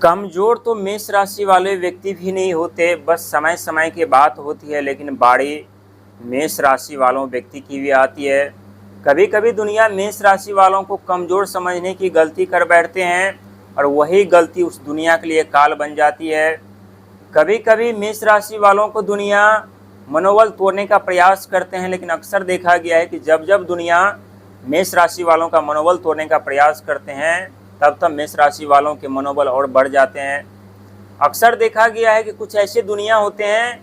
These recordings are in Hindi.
कमजोर तो मेष राशि वाले व्यक्ति भी नहीं होते, बस समय समय की बात होती है। लेकिन बारी मेष राशि वालों व्यक्ति की भी आती है। कभी कभी दुनिया मेष राशि वालों को कमजोर समझने की गलती कर बैठते हैं और वही गलती उस दुनिया के लिए काल बन जाती है। कभी कभी मेष राशि वालों को दुनिया मनोबल तोड़ने का प्रयास करते हैं, लेकिन अक्सर देखा गया है कि जब जब दुनिया मेष राशि वालों का मनोबल तोड़ने का प्रयास करते हैं तब तब मेष राशि वालों के मनोबल और बढ़ जाते हैं। अक्सर देखा गया है कि कुछ ऐसे दुनिया होते हैं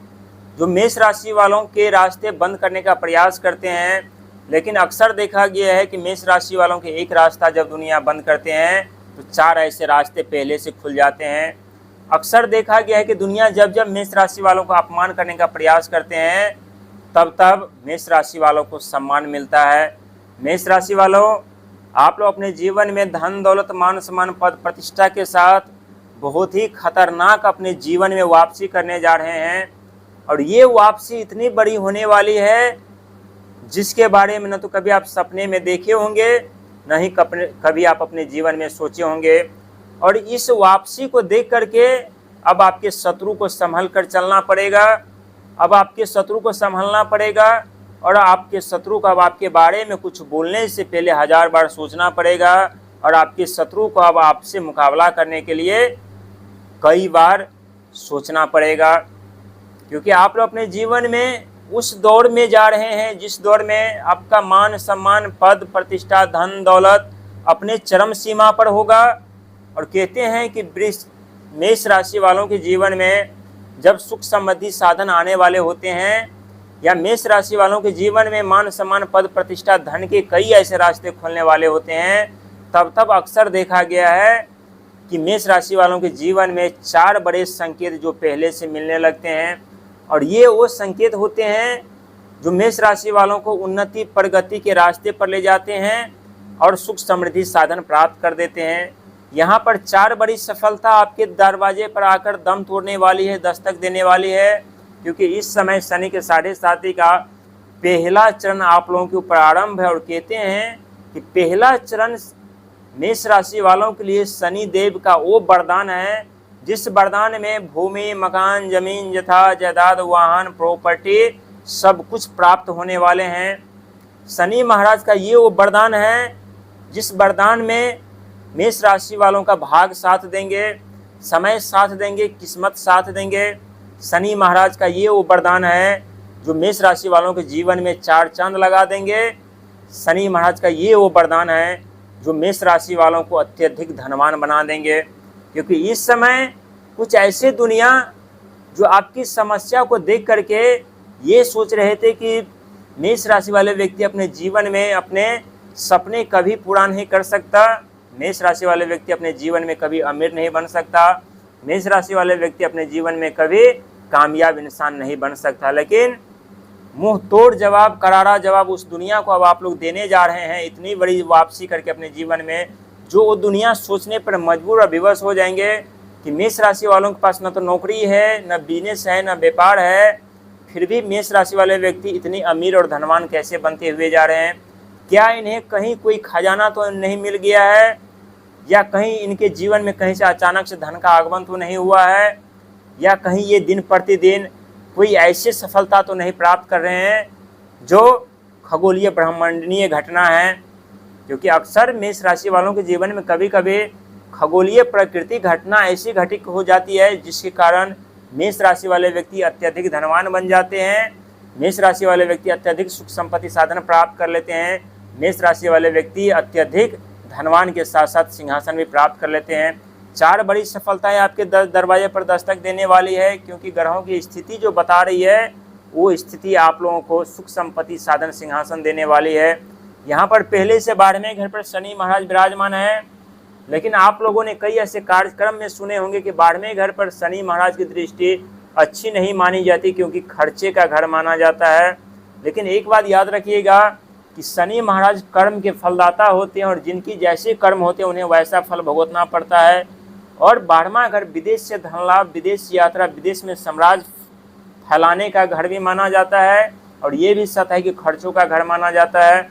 जो मेष राशि वालों के रास्ते बंद करने का प्रयास करते हैं, लेकिन अक्सर देखा गया है कि मेष राशि वालों के एक रास्ता जब दुनिया बंद करते हैं तो 4 ऐसे रास्ते पहले से खुल जाते हैं। अक्सर देखा गया है कि दुनिया जब जब मेष राशि वालों का अपमान करने का प्रयास करते हैं तब तब मेष राशि वालों को सम्मान मिलता है। मेष राशि वालों, आप लोग अपने जीवन में धन दौलत मान सम्मान पद प्रतिष्ठा के साथ बहुत ही खतरनाक अपने जीवन में वापसी करने जा रहे हैं, और ये वापसी इतनी बड़ी होने वाली है जिसके बारे में न तो कभी आप सपने में देखे होंगे, न ही कभी आप अपने जीवन में सोचे होंगे। और इस वापसी को देख करके अब आपके शत्रु को संभल कर चलना पड़ेगा। अब आपके शत्रु को संभलना पड़ेगा और आपके शत्रु को अब आपके बारे में कुछ बोलने से पहले 1000 बार सोचना पड़ेगा, और आपके शत्रु को अब आपसे मुकाबला करने के लिए कई बार सोचना पड़ेगा। क्योंकि आप लोग अपने जीवन में उस दौर में जा रहे हैं जिस दौर में आपका मान सम्मान पद प्रतिष्ठा धन दौलत अपने चरम सीमा पर होगा। और कहते हैं कि मेष राशि वालों के जीवन में जब सुख समृद्धि साधन आने वाले होते हैं, या मेष राशि वालों के जीवन में मान सम्मान पद प्रतिष्ठा धन के कई ऐसे रास्ते खुलने वाले होते हैं, तब अक्सर देखा गया है कि मेष राशि वालों के जीवन में 4 बड़े संकेत जो पहले से मिलने लगते हैं। और ये वो संकेत होते हैं जो मेष राशि वालों को उन्नति प्रगति के रास्ते पर ले जाते हैं और सुख समृद्धि साधन प्राप्त कर देते हैं। यहाँ पर 4 बड़ी सफलता आपके दरवाजे पर आकर दम तोड़ने वाली है, दस्तक देने वाली है। क्योंकि इस समय शनि के 7.5 का पहला चरण आप लोगों के ऊपर आरंभ है, और कहते हैं कि पहला चरण मेष राशि वालों के लिए शनि देव का वो वरदान है जिस वरदान में भूमि मकान जमीन यथा जायदाद वाहन प्रॉपर्टी सब कुछ प्राप्त होने वाले हैं। शनि महाराज का ये वो वरदान है जिस वरदान में मेष राशि वालों का भाग साथ देंगे, समय साथ देंगे, किस्मत साथ देंगे। शनि महाराज का ये वो वरदान है जो मेष राशि वालों के जीवन में 4 चांद लगा देंगे। शनि महाराज का ये वो वरदान है जो मेष राशि वालों को अत्यधिक धनवान बना देंगे। क्योंकि इस समय कुछ ऐसे दुनिया जो आपकी समस्या को देख करके ये सोच रहे थे कि मेष राशि वाले व्यक्ति अपने जीवन में अपने सपने कभी पूरा नहीं कर सकता, मेष राशि वाले व्यक्ति अपने जीवन में कभी अमीर नहीं बन सकता, मेष राशि वाले व्यक्ति अपने जीवन में कभी कामयाब इंसान नहीं बन सकता। लेकिन मुंह तोड़ जवाब, करारा जवाब उस दुनिया को अब आप लोग देने जा रहे हैं, इतनी बड़ी वापसी करके अपने जीवन में, जो वो दुनिया सोचने पर मजबूर और विवश हो जाएंगे कि मेष राशि वालों के पास न तो नौकरी है, न बिजनेस है, न व्यापार है, फिर भी मेष राशि वाले व्यक्ति इतनी अमीर और धनवान कैसे बनते हुए जा रहे हैं। क्या इन्हें कहीं कोई खजाना तो नहीं मिल गया है, या कहीं इनके जीवन में कहीं से अचानक से धन का आगमन तो नहीं हुआ है, या कहीं ये दिन प्रतिदिन कोई ऐसी सफलता तो नहीं प्राप्त कर रहे हैं जो खगोलीय ब्रह्मांडीय घटना है। क्योंकि अक्सर मेष राशि वालों के जीवन में कभी कभी खगोलीय प्रकृति घटना ऐसी घटित हो जाती है जिसके कारण मेष राशि वाले व्यक्ति अत्यधिक धनवान बन जाते हैं, मेष राशि वाले व्यक्ति अत्यधिक सुख संपत्ति साधन प्राप्त कर लेते हैं, मेष राशि वाले व्यक्ति अत्यधिक धनवान के साथ साथ सिंहासन भी प्राप्त कर लेते हैं। 4 बड़ी सफलताएं आपके दरवाजे पर दस्तक देने वाली है, क्योंकि ग्रहों की स्थिति जो बता रही है वो स्थिति आप लोगों को सुख संपत्ति साधन सिंहासन देने वाली है। यहाँ पर पहले से 12वें घर पर शनि महाराज विराजमान है, लेकिन आप लोगों ने कई ऐसे कार्यक्रम में सुने होंगे कि 12वें घर पर शनि महाराज की दृष्टि अच्छी नहीं मानी जाती, क्योंकि खर्चे का घर माना जाता है। लेकिन एक बात याद रखिएगा कि शनि महाराज कर्म के फलदाता होते हैं, और जिनकी जैसे कर्म होते हैं उन्हें वैसा फल भुगतना पड़ता है। और 12वां घर विदेश से धन लाभ, विदेश यात्रा, विदेश में साम्राज्य फैलाने का घर भी माना जाता है, और ये भी सत्य है कि खर्चों का घर माना जाता है।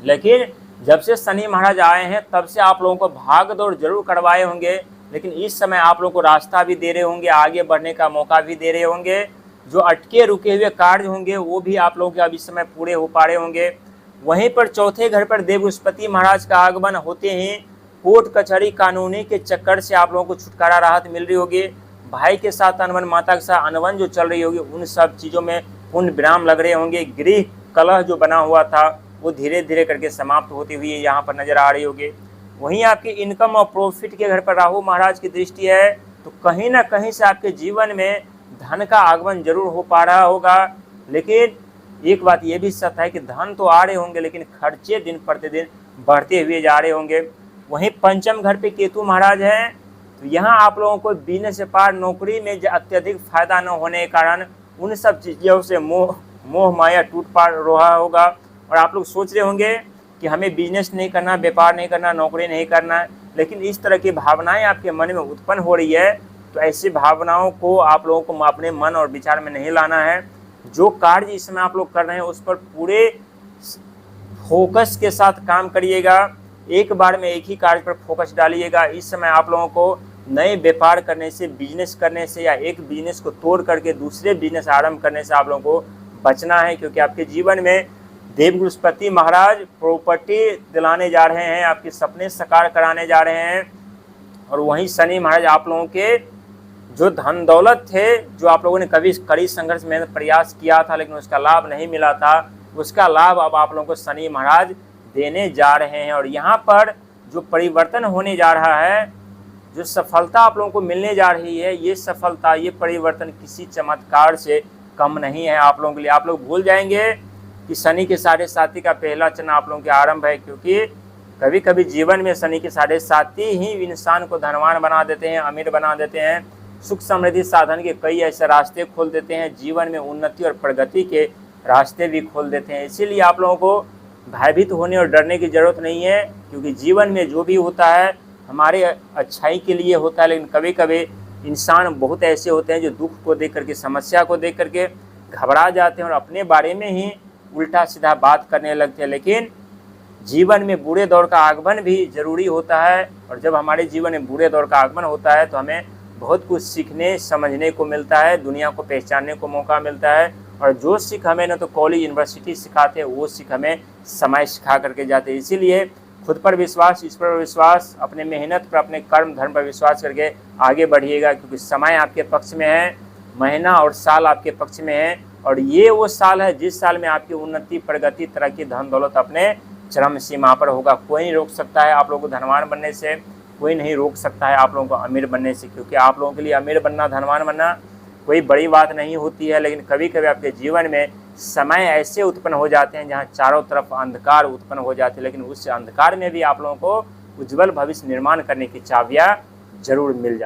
लेकिन जब से शनि महाराज आए हैं तब से आप लोगों को भाग दौड़ जरूर करवाए होंगे, लेकिन इस समय आप लोगों को रास्ता भी दे रहे होंगे, आगे बढ़ने का मौका भी दे रहे होंगे। जो अटके रुके हुए कार्य होंगे वो भी आप लोगों के अब इस समय पूरे हो पा रहे होंगे। वहीं पर चौथे घर पर देव बृहस्पति महाराज का आगमन होते ही कोर्ट कचहरी कानूनी के चक्कर से आप लोगों को छुटकारा राहत मिल रही होगी। भाई के साथ अनबन, माता के साथ अनबन जो चल रही होगी, उन सब चीज़ों में पूर्ण विराम लग रहे होंगे। गृह कलह जो बना हुआ था वो धीरे धीरे करके समाप्त होती हुई यहाँ पर नजर आ रही होगी। वहीं आपके इनकम और प्रॉफिट के घर पर राहु महाराज की दृष्टि है, तो कहीं ना कहीं से आपके जीवन में धन का आगमन जरूर हो पा रहा होगा। लेकिन एक बात ये भी सत्य है कि धन तो आ रहे होंगे, लेकिन खर्चे दिन प्रतिदिन बढ़ते हुए जा रहे होंगे। वहीं पंचम घर पे केतु महाराज हैं, तो यहाँ आप लोगों को बिजनेस से पार, नौकरी में अत्यधिक फायदा न होने के कारण उन सब चीज़ों से मोह माया टूट पा रहा होगा। और आप लोग सोच रहे होंगे कि हमें बिजनेस नहीं करना, व्यापार नहीं करना, नौकरी नहीं करना है, लेकिन इस तरह की भावनाएं आपके मन में उत्पन्न हो रही है। तो ऐसी भावनाओं को आप लोगों को अपने मन और विचार में नहीं लाना है। जो कार्य इस समय आप लोग कर रहे हैं उस पर पूरे फोकस के साथ काम करिएगा। एक बार में एक ही कार्य पर फोकस डालिएगा। इस समय आप लोगों को नए व्यापार करने से, बिजनेस करने से, या एक बिजनेस को तोड़ करके दूसरे बिजनेस आरंभ करने से आप लोगों को बचना है, क्योंकि आपके जीवन में देव बृहस्पति महाराज प्रॉपर्टी दिलाने जा रहे हैं, आपके सपने साकार कराने जा रहे हैं। और वहीं शनि महाराज आप लोगों के जो धन दौलत थे, जो आप लोगों ने कभी कड़ी संघर्ष में प्रयास किया था लेकिन उसका लाभ नहीं मिला था, उसका लाभ अब आप लोगों को शनि महाराज देने जा रहे हैं। और यहाँ पर जो परिवर्तन होने जा रहा है, जो सफलता आप लोगों को मिलने जा रही है, ये सफलता, ये परिवर्तन किसी चमत्कार से कम नहीं है आप लोगों के लिए। आप लोग भूल जाएंगे कि शनि के 7.5 का पहला चरण आप लोगों के आरंभ है, क्योंकि कभी कभी जीवन में शनि के 7.5 ही इंसान को धनवान बना देते हैं, अमीर बना देते हैं, सुख समृद्धि साधन के कई ऐसे रास्ते खोल देते हैं, जीवन में उन्नति और प्रगति के रास्ते भी खोल देते हैं। इसीलिए आप लोगों को भयभीत होने और डरने की ज़रूरत नहीं है, क्योंकि जीवन में जो भी होता है हमारे अच्छाई के लिए होता है। लेकिन कभी कभी इंसान बहुत ऐसे होते हैं जो दुख को देख करके, समस्या को देख करके घबरा जाते हैं और अपने बारे में ही उल्टा सीधा बात करने लगते हैं। लेकिन जीवन में बुरे दौर का आगमन भी ज़रूरी होता है, और जब हमारे जीवन में बुरे दौर का आगमन होता है तो हमें बहुत कुछ सीखने समझने को मिलता है, दुनिया को पहचानने को मौका मिलता है। और जो सीख हमें न तो कॉलेज यूनिवर्सिटी सिखाते हैं, वो सीख हमें समय सिखा करके जाते हैं। इसीलिए खुद पर विश्वास, ईश्वर पर विश्वास, अपने मेहनत पर, अपने कर्म धर्म पर विश्वास करके आगे बढ़िएगा, क्योंकि समय आपके पक्ष में है, महीना और साल आपके पक्ष में है। और ये वो साल है जिस साल में आपकी उन्नति, प्रगति, तरक्की, धन दौलत अपने चरम सीमा पर होगा। कोई नहीं रोक सकता है आप लोगों को धनवान बनने से, कोई नहीं रोक सकता है आप लोगों को अमीर बनने से, क्योंकि आप लोगों के लिए अमीर बनना, धनवान बनना कोई बड़ी बात नहीं होती है। लेकिन कभी कभी आपके जीवन में समय ऐसे उत्पन्न हो जाते हैं जहाँ चारों तरफ अंधकार उत्पन्न हो जाते हैं, लेकिन उस अंधकार में भी आप लोगों को उज्जवल भविष्य निर्माण करने की चाबियाँ जरूर मिल जाती है।